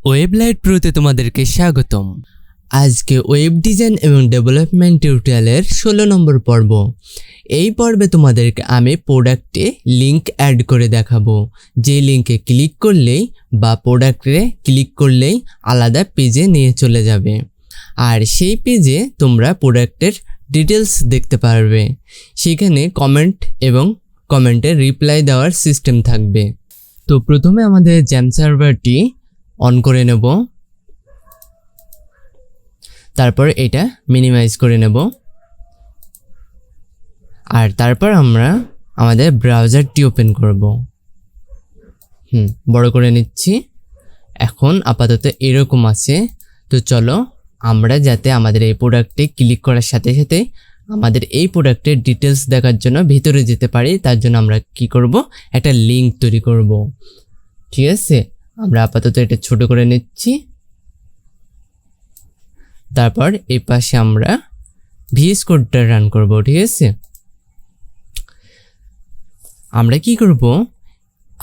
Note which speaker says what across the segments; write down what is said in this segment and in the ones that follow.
Speaker 1: ওয়েবলাইট প্রোতে তোমাদেরকে স্বাগতম। আজকে ওয়েব ডিজাইন এবং ডেভেলপমেন্ট টিউটোরিয়ালের 16 নম্বর পর্ব। এই পর্বে তোমাদেরকে আমি প্রোডাক্টে লিংক অ্যাড করে দেখাবো, যে লিংকে ক্লিক করলেই বা প্রোডাক্টে ক্লিক করলেই আলাদা পেজে নিয়ে চলে যাবে, আর সেই পেজে তোমরা প্রোডাক্টের ডিটেলস দেখতে পারবে। সেখানে কমেন্ট এবং কমেন্টের রিপ্লাই দেওয়ার সিস্টেম থাকবে। তো প্রথমে আমাদের জ্যাম্প সার্ভারটি অন করে নেব, তারপর এটা মিনিমাইজ করে নেব, আর তারপর আমরা আমাদের ব্রাউজারটি ওপেন করব। বড় করে নিচ্ছি। এখন আপাতত এরকম আছে। তো চলো আমরা যাতে আমাদের এই প্রোডাক্টে ক্লিক করার সাথে সাথে আমাদের এই প্রোডাক্টের ডিটেলস দেখার জন্য ভিতরে যেতে পারি, তার জন্য আমরা কি করব, একটা লিংক তৈরি করব। ঠিক আছে, আমরা আপাতত এটা ছোট করে নিচ্ছি। তারপর এই পাশে আমরা ভিএস কোডটা রান করব। ঠিক আছে, আমরা কি করব,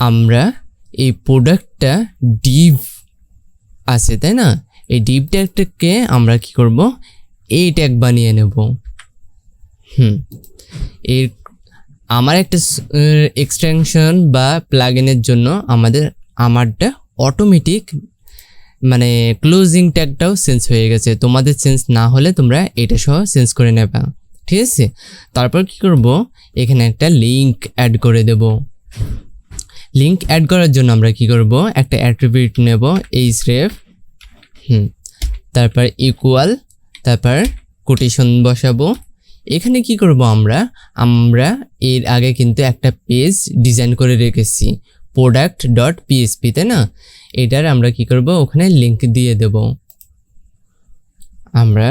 Speaker 1: আমরা এই প্রোডাক্টটা ডিভ আছে তাই না, এই ডিভ ট্যাগটাকে আমরা কি করব, এই ট্যাগ বানিয়ে নেব। এর আমার একটা এক্সটেনশন বা প্লাগইনের জন্য আমারটা অটোমেটিক মানে ক্লোজিং ট্যাগটাও চেঞ্জ হয়ে গেছে। তোমাদের চেঞ্জ না হলে তোমরা এটা সহ চেঞ্জ করে নেবে। ঠিক আছে, তারপর কি করব, এখানে একটা লিংক অ্যাড করে দেব। লিংক অ্যাড করার জন্য আমরা কি করব, একটা অ্যাট্রিবিউট নেব href, তারপর ইকুয়াল, তারপর কোটেশন বসাবো। এখানে কি করব, আমরা এর আগে কিন্তু একটা পেজ ডিজাইন করে রেখেছি product.php, তাই না। এটার আমরা কি করব, ওখানে লিংক দিয়ে দেব। আমরা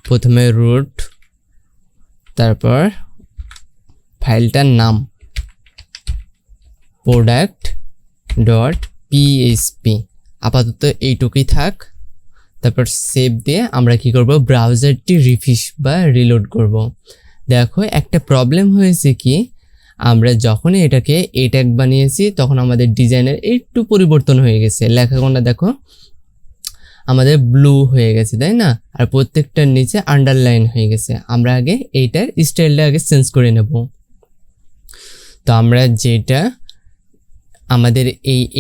Speaker 1: প্রথমে রুট, তারপর ফাইলটার নাম product.php, আপাতত এইটুকুই থাক। তারপর সেভ দিয়ে আমরা কি করব, ব্রাউজারটি রিফ্রেশ বা রিলোড করব। দেখো একটা প্রবলেম হয়েছে কি, আমরা যখন এটাকে এই ট্যাগ বানিয়েছি তখন আমাদের ডিজাইনের একটু পরিবর্তন হয়ে গেছে। লেখাগুলো দেখো আমাদের ব্লু হয়ে গেছে তাই না, আর প্রত্যেকটার নিচে আন্ডারলাইন হয়ে গেছে। আমরা আগে এইটার স্টাইলটা আগে চেঞ্জ করে নেব। তো আমরা যেটা আমাদের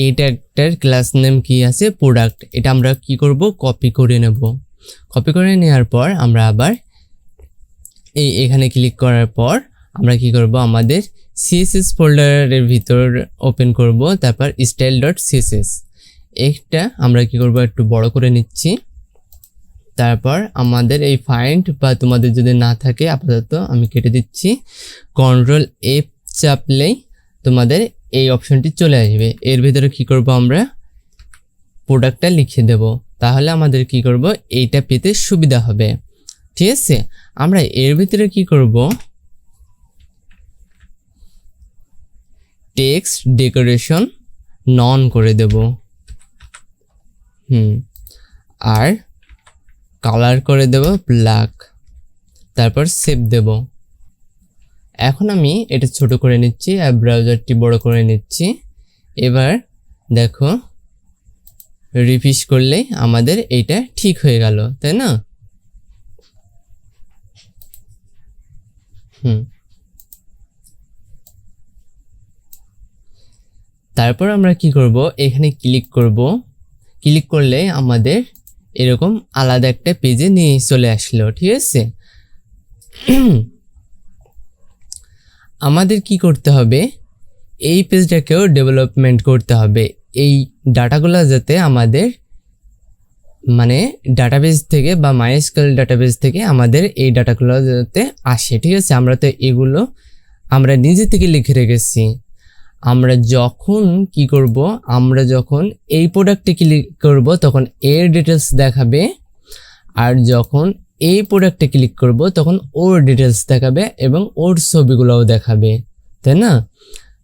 Speaker 1: এই ট্যাগটার ক্লাস নেম কি আছে, প্রোডাক্ট, এটা আমরা কি করব, কপি করে নেব। কপি করে নেওয়ার পর আমরা আবার এখানে ক্লিক করার পর আমরা কি করব, আমাদের সিএসএস ফোল্ডারের ভিতর ওপেন করব। তারপর style.css এটা আমরা কি করব, একটু বড় করে নিচ্ছি। তারপর আমাদের এই ফাইন্ড বা তোমাদের যদি না থাকে আপাতত আমি কেটে দিচ্ছি। Ctrl+F চাপলেই তোমাদের এই অপশনটি চলে আসবে। এর ভিতরে কি করব, আমরা প্রোডাক্টটা লিখে দেব, তাহলে আমাদের কি করব, এইটা পেতে সুবিধা হবে। ঠিক আছে, আমরা এর ভিতরে কি করব, টেক্সট ডেকোরেশন নন করে দেব, আর কালার করে দেব ব্ল্যাক, তারপর সেভ দেব। এখন আমি এটা ছোট করে নিচ্ছি আর ব্রাউজারটি বড় করে নিচ্ছি। এবার দেখো রিফ্রেশ করলেই আমাদের এইটা ঠিক হয়ে গেল তাই না। তারপর আমরা কি করব, এখানে ক্লিক করব। ক্লিক করলে আমাদের এরকম আলাদা একটা পেজে নিয়ে চলে আসলো। ঠিক আছে, আমাদের কি করতে হবে, এই পেজটাকেও ডেভেলপমেন্ট করতে হবে। এই ডাটাগুলো যাতে আমাদের মানে ডাটাবেস থেকে বা মাইস্কুয়েল ডাটাবেস থেকে আমাদের এই ডাটাগুলো যাতে আসে। ঠিক আছে, আমরা তো এগুলো আমরা নিজে থেকে লিখে রেখেছি। আমরা যখন কি করব, আমরা যখন এই প্রোডাক্টে ক্লিক করব তখন এর ডিটেলস দেখাবে, আর যখন এই প্রোডাক্টে ক্লিক করব তখন ওর ডিটেলস দেখাবে এবং ওর ছবিগুলোও দেখাবে তাই না।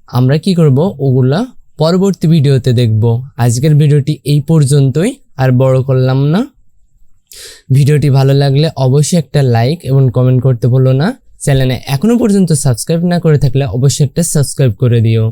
Speaker 1: আমরা কি করব, ওগুলা পরবর্তী ভিডিওতে দেখব। আজকের ভিডিওটি এই পর্যন্তই, আর বড় করলাম না। ভিডিওটি ভালো লাগলে অবশ্যই একটা লাইক এবং কমেন্ট করতে ভুলো না। চ্যানেলে এখনো পর্যন্ত সাবস্ক্রাইব না করে থাকলে অবশ্যই একটা সাবস্ক্রাইব করে দিও।